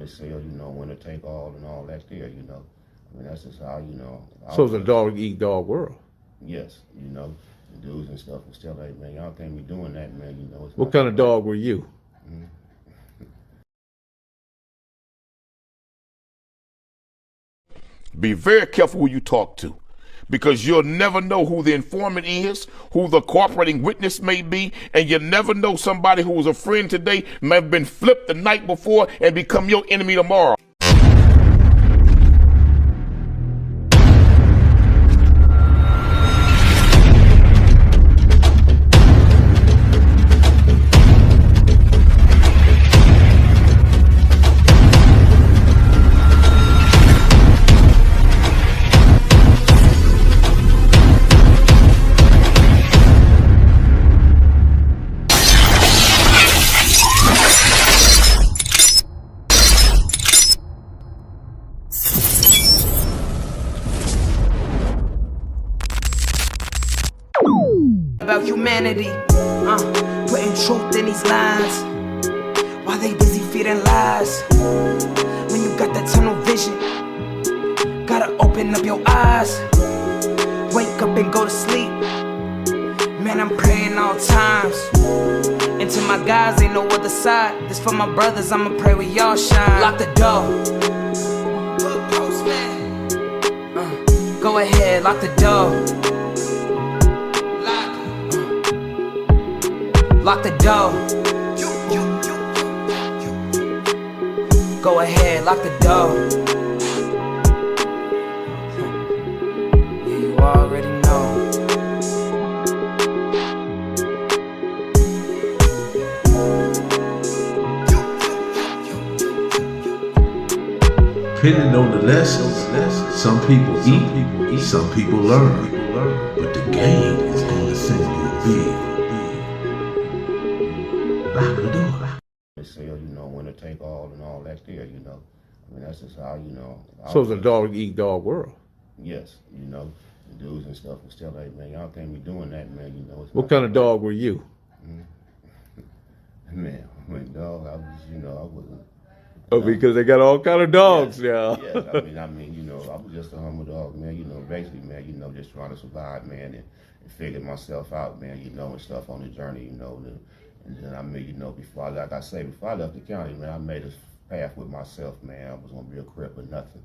They say, you know, when to take all and all that there, you know. I mean, that's just how, you know. So it's a dog-eat-dog world. Yes, you know, the dudes and stuff will still like, man, y'all can't be doing that, man, you know. What kind of dog were you? Mm-hmm. Be very careful who you talk to, because you'll never know who the informant is, who the cooperating witness may be, and you never know somebody who was a friend today may have been flipped the night before and become your enemy tomorrow. About humanity, putting truth in these lines, while they busy feeding lies. When you got that tunnel vision, gotta open up your eyes. Wake up and go to sleep. Man, I'm praying all times. And to my guys, ain't no other side. This for my brothers, I'ma pray with y'all shine. Lock the door. Go ahead, lock the door. Lock the door. Go ahead, lock the door. Yeah, you already know. Depending on the lessons, some people eat, some people learn. But the game is going to send you a bill. Lock the door. They say, you know, when to take all and all that there, you know. I mean, that's just how, you know. So it's a dog-eat-dog world. Yes, you know, the dudes and stuff will still like, man, y'all can't be doing that, man, you know. What kind of dog were you? Man, when dog, I was, you know, I wasn't. Oh, because they got all kind of dogs now. Yes, I mean, you know, I was just a humble dog, man, you know, basically, man, you know, just trying to survive, man, and figure myself out, man, you know, and stuff on the journey, you know, and then I mean, you know, before I left the county, man, I made a path with myself, man. I was gonna be a Crip or nothing,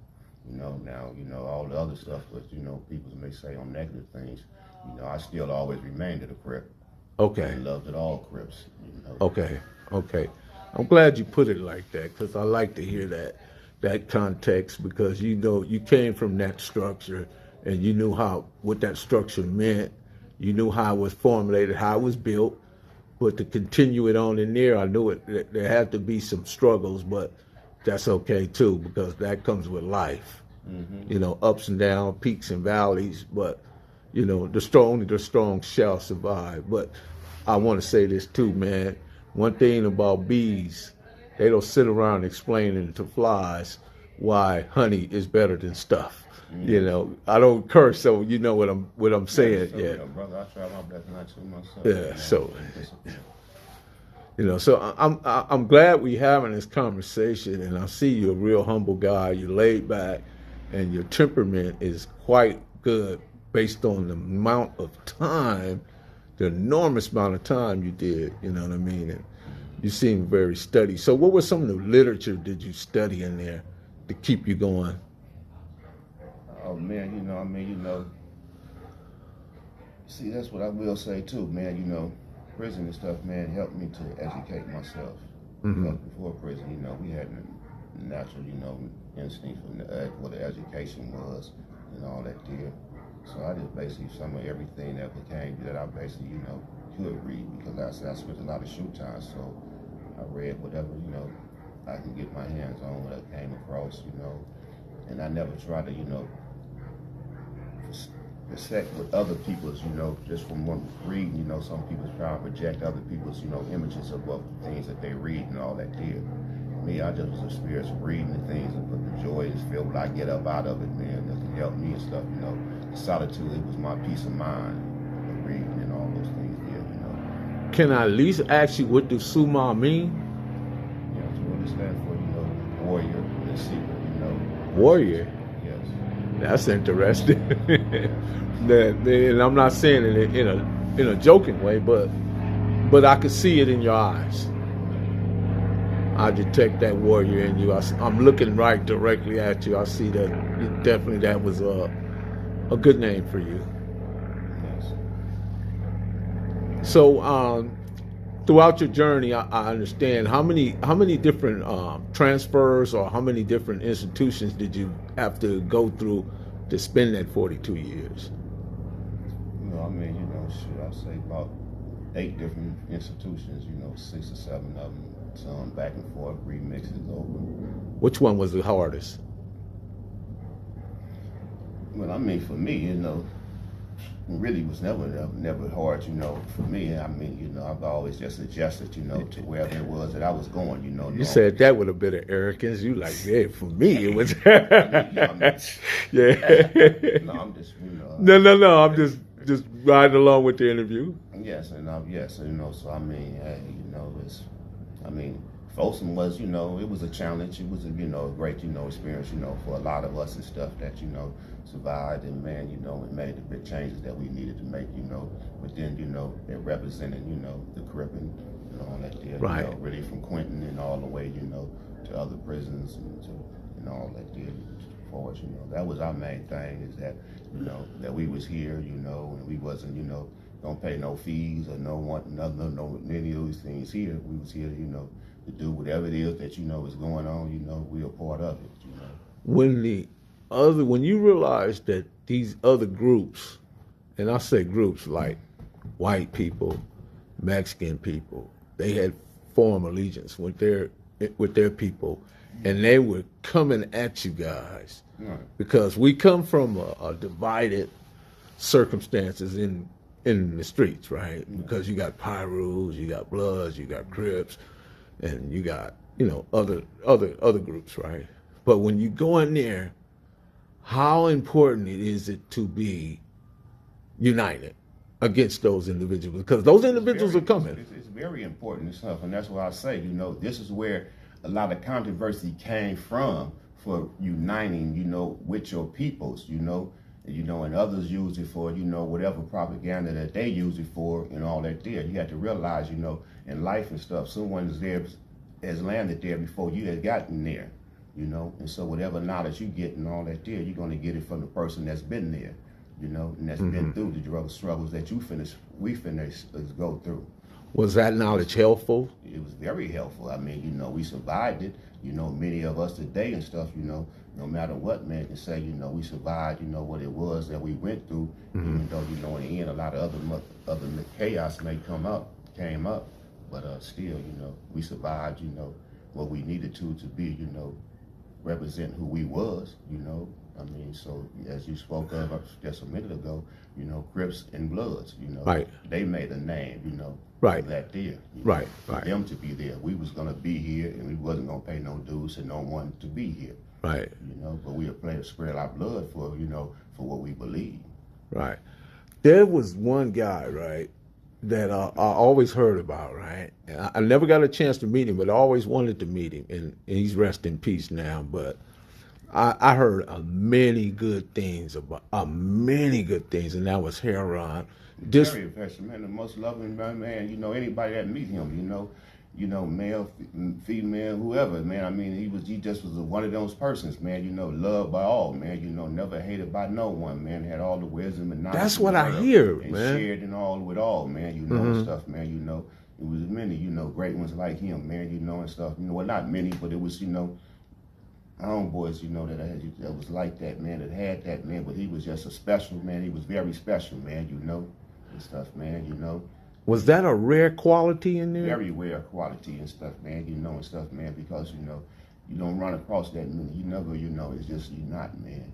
you know. Now, you know, all the other stuff, but you know, people may say on negative things, you know, I still always remained a Crip. Okay. And loved it all Crips, you know. Okay. I'm glad you put it like that, because I like to hear that context, because you know you came from that structure and you knew what that structure meant. You knew how it was formulated, how it was built. But to continue it on in there, I knew there had to be some struggles, but that's okay too, because that comes with life. Mm-hmm. You know, ups and downs, peaks and valleys, but you know, the strong shall survive. But I want to say this too, man. One thing about bees, they don't sit around explaining to flies why honey is better than stuff. Mm-hmm. You know, I don't curse, so you know what I'm saying. So, yeah, brother, I try my best not to myself. Yeah, so you know, so I'm glad we're having this conversation, and I see you're a real humble guy. You're laid back, and your temperament is quite good based on the amount of time, the enormous amount of time you did. You know what I mean? And you seem very steady. So, what was some of the literature did you study in there to keep you going? Oh man, you know, I mean, you know, see, that's what I will say too, man. You know, prison and stuff, man, helped me to educate myself. Mm-hmm. Because before prison, you know, we had a natural, you know, instinct for what the education was and all that there. So I did basically some of everything that I basically, you know, could read, because I spent a lot of shoot time, so I read whatever, you know, I can get my hands on, what I came across, you know, and I never tried to, you know, respect what other people's, you know, just from one reading, you know, some people try to project other people's, you know, images of what things that they read and all that there. Me, I just was experienced reading the things and put the joy and feel what I get up out of it, man, that can help me and stuff, you know. The solitude, it was my peace of mind, the reading and all those things there, you know. Can I at least ask you, what does Suma mean? You know, to understand for, you know, warrior in the secret, you know. Warrior. Yes. That's interesting. And I'm not saying it in a joking way, but I could see it in your eyes. I detect that warrior in you. I'm looking right directly at you. I see that definitely that was a good name for you. Yes. So throughout your journey, I understand how many different transfers or how many different institutions did you have to go through to spend that 42 years? You know, I mean, you know, shoot, I'd say about 8 different institutions, you know, 6 or 7 of them, some back and forth, remixes over. Which one was the hardest? Well, I mean, for me, you know, it really was never hard, you know, for me. I mean, you know, I've always just adjusted, you know, to wherever it was that I was going, you know. You said that with a bit of arrogance. You like, yeah, for me, it was. Yeah. No, I'm just, you know. No. I'm just riding along with the interview. Yes, and yes, you know, so I mean, hey, you know, Folsom was, you know, it was a challenge. It was a, you know, a great, you know, experience, you know, for a lot of us and stuff that, you know, survived and, man, you know, it made the big changes that we needed to make, you know, but then, you know, it represented, you know, the Crip and all that there, right. You know, really from Quentin and all the way, you know, to other prisons and all that there for us, you know. That was our main thing, is that, you know, that we was here, you know, and we wasn't, you know, don't pay no fees or no any of those things here. We was here, you know, to do whatever it is that, you know, is going on, you know, we are part of it, you know. When you realize that these other groups, and I say groups like white people, Mexican people, they had formed allegiance with their people, and they were coming at you guys, right. Because we come from a divided circumstances in the streets, right? Yeah. Because you got Pyrus, you got Bloods, you got Crips, and you got, you know, other groups, right? But when you go in there, how important is it to be united against those individuals? Because those individuals are coming. It's very important and stuff, and that's why I say, you know, this is where a lot of controversy came from, for uniting, you know, with your peoples, you know, and others use it for, you know, whatever propaganda that they use it for and all that there. You have to realize, you know, in life and stuff, someone is there, has landed there before you had gotten there, you know, and so whatever knowledge you get and all that there, you're going to get it from the person that's been there, you know, and that's been through the drug struggles that we finished go through. Was that knowledge helpful? It was very helpful. I mean, you know, we survived it. You know, many of us today and stuff, you know, no matter what, man, can say, you know, we survived, you know, what it was that we went through, even though, you know, in the end, a lot of other chaos came up, but still, you know, we survived, you know, what we needed to be, you know, represent who we was, you know. I mean, so as you spoke of just a minute ago, you know, Crips and Bloods, you know, right. They made a name, you know, right. For that there, right, know, for them to be there. We was gonna be here, and we wasn't gonna pay no dues to no one to be here, right. You know, but we were spread our blood for, you know, for what we believe. Right. There was one guy, right, that I always heard about, right? And I never got a chance to meet him, but I always wanted to meet him, and he's rest in peace now. But I heard many good things, and that was Heron. Very affectionate, man, the most loving man. You know, anybody that meet him, you know, male, female, whoever, man. I mean, he just was one of those persons, man. You know, loved by all, man. You know, never hated by no one, man. Had all the wisdom and knowledge. That's what I hear, and man. Shared and all with all, man. You know, and stuff, man. You know, it was many, you know, great ones like him, man. You know, and stuff. You know, well, not many, but it was, you know, homeboys, you know, that was like that, man. That had that, man. But he was just a special man. He was very special, man. You know, and stuff, man. You know. Was that a rare quality in there? Very rare quality and stuff, man, you know, and stuff, man, because, you know, you don't run across that many. You never, you know, it's just, you're not, man.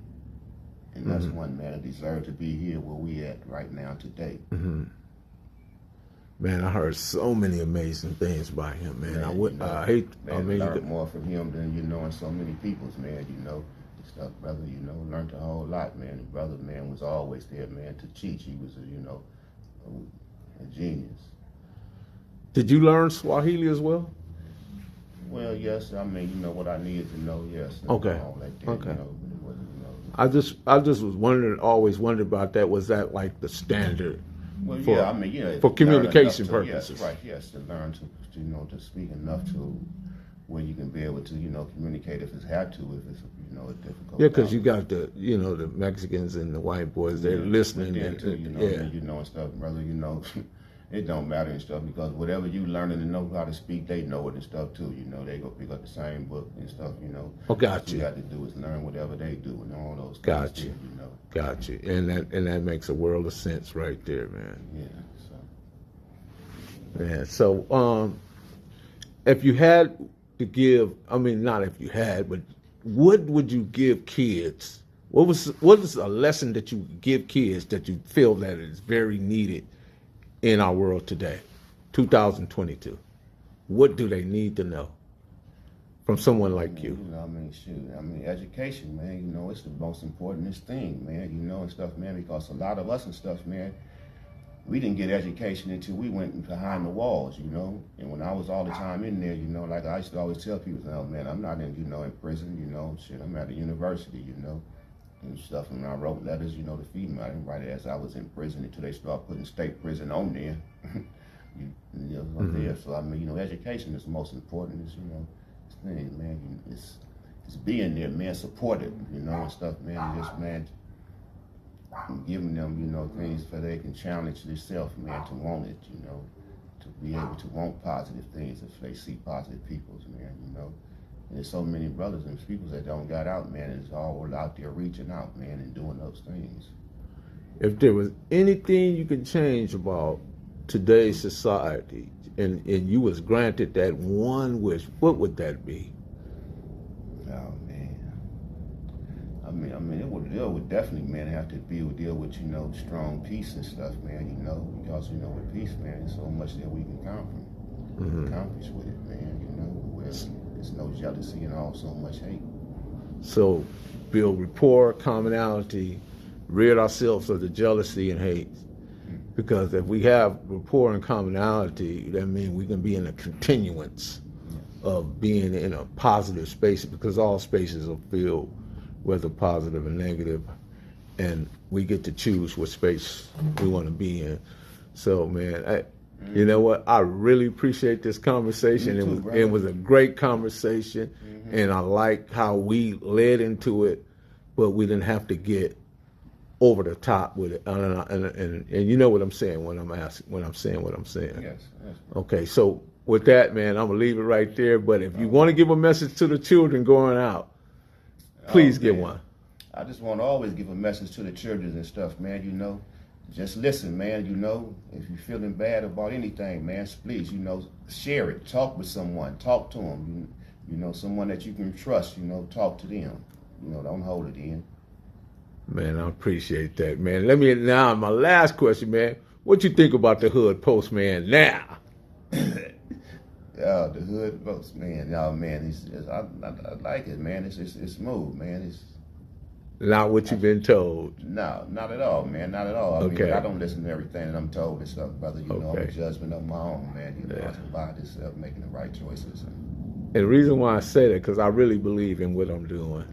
And that's one man that deserves to be here where we at right now today. Man, I heard so many amazing things by him, man. I learned more from him than, you know, and so many people's, man, you know, and stuff, brother, you know, learned a whole lot, man. The brother, man, was always there, man, to teach. He was, you know, a genius. Did you learn Swahili as well? Well, yes, I mean, you know what I needed to know, yes. Okay. All that there, Okay. You know, but it wasn't, you know. I just was wondering, always wondered about that. Was that like the standard? Well, for- yeah, I mean, yeah. for learn communication enough to- purposes. Yes, right, yes, to learn to, you know, to speak enough to where you can be able to, you know, communicate if it's had to, if it's, you know, a difficult. Yeah, because you topic. got the, you know, the Mexicans and the white boys, they're Yeah, listening. but then And, too, you know, yeah. and, you know, and stuff, brother, you know, it don't matter and stuff because whatever you learning and know how to speak, they know it and stuff too. You know, they go pick up the same book and stuff. You know, Oh, got what you. you got to do is learn whatever they do and all those. Got things you. too, you know, Got you. And that makes a world of sense right there, man. yeah. So Yeah. So, if you had to give, I mean, not if you had, but what would you give kids? What is a lesson that you give kids that you feel that is very needed in our world today, 2022? What do they need to know from someone like you? You know, I mean, shoot, I mean, education, man. You know, it's the most importantest thing, man. You know, and stuff, man. Because a lot of us and stuff, man. We didn't get education until we went behind the walls, you know. And when I was all the time in there, you know, like I used to always tell people, oh man, I'm not in, you know, in prison, you know, shit, I'm at a university, you know, and stuff. And I wrote letters, you know, to female. I didn't write it as I was in prison until they start putting state prison on there. you know, there. So I mean, you know, education is the most important, is, you know, thing, man. It's being there, man, supported, you know, and stuff, man. Just, man, giving them, you know, things so they can challenge themselves, man, to want it, you know, to be able to want positive things if they see positive peoples, man, you know. And there's so many brothers and people that don't got out, man, and it's all out there reaching out, man, and doing those things. If there was anything you could change about today's society, and you was granted that one wish, what would that be? Oh man, I mean, it would definitely, man, have to deal with, you know, strong peace and stuff, man. You know, because, you know, with peace, man, there's so much that we can accomplish with it, man. You know, where there's no jealousy and all, so much hate. So, build rapport, commonality, rid ourselves of the jealousy and hate. Because if we have rapport and commonality, that means we can be in a continuance of being in a positive space, because all spaces are filled, whether positive or negative, and we get to choose what space we want to be in. So, man, you know what? I really appreciate this conversation. Me too, It was a great conversation, and I like how we led into it, but we didn't have to get over the top with it, and you know what I'm saying when I'm saying what I'm saying. Yes. Okay, so with that, man, I'm gonna leave it right there. But if you want to give a message to the children going out, please give one. I just want to always give a message to the children and stuff, man. You know, just listen, man. You know, if you're feeling bad about anything, man, please, you know, share it. Talk with someone. Talk to them. You know, someone that you can trust. You know, talk to them. You know, don't hold it in. Man, I appreciate that, man. Now my last question, man. What you think about the Hood Post, man, now? Yeah, the Hood Post, man. Yeah, man, I like it, man. It's smooth, man. It's Not what you've been told. no, not at all, man. Not at all. I Okay. mean, I don't listen to everything that I'm told and stuff, brother. You know, I'm a Okay. judgment of my own, man. You know, Yeah. I can buy this stuff, making the right choices. And the reason why I say that, because I really believe in what I'm doing.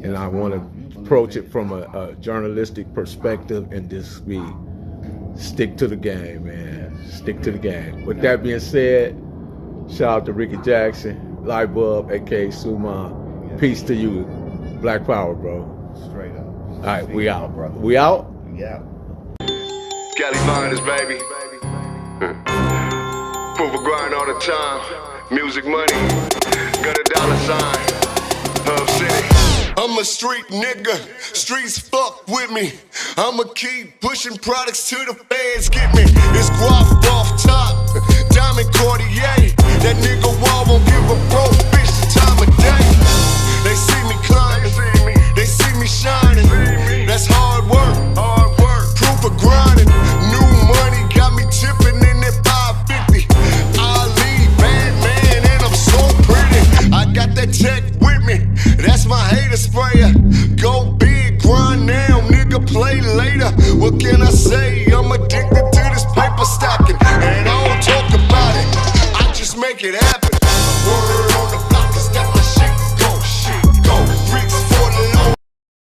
And Yes, I man, want you to believe approach in it from a journalistic perspective and just stick to the game, man. Stick to the game. With that being said, shout out to Ricky Jackson, Lightbulb, aka Suma. Peace to you. Black Power, bro. Straight up. All right, we out. brother. We out? We out. Cali Miners, baby. Proof of grind all the time. Music money. Got a dollar sign. Hub City. I'm a street nigga. Streets fuck with me. I'ma keep pushing products till the fans get me. It's guap off top. Diamond Cartier. That nigga wall won't give a bro bitch the time of day.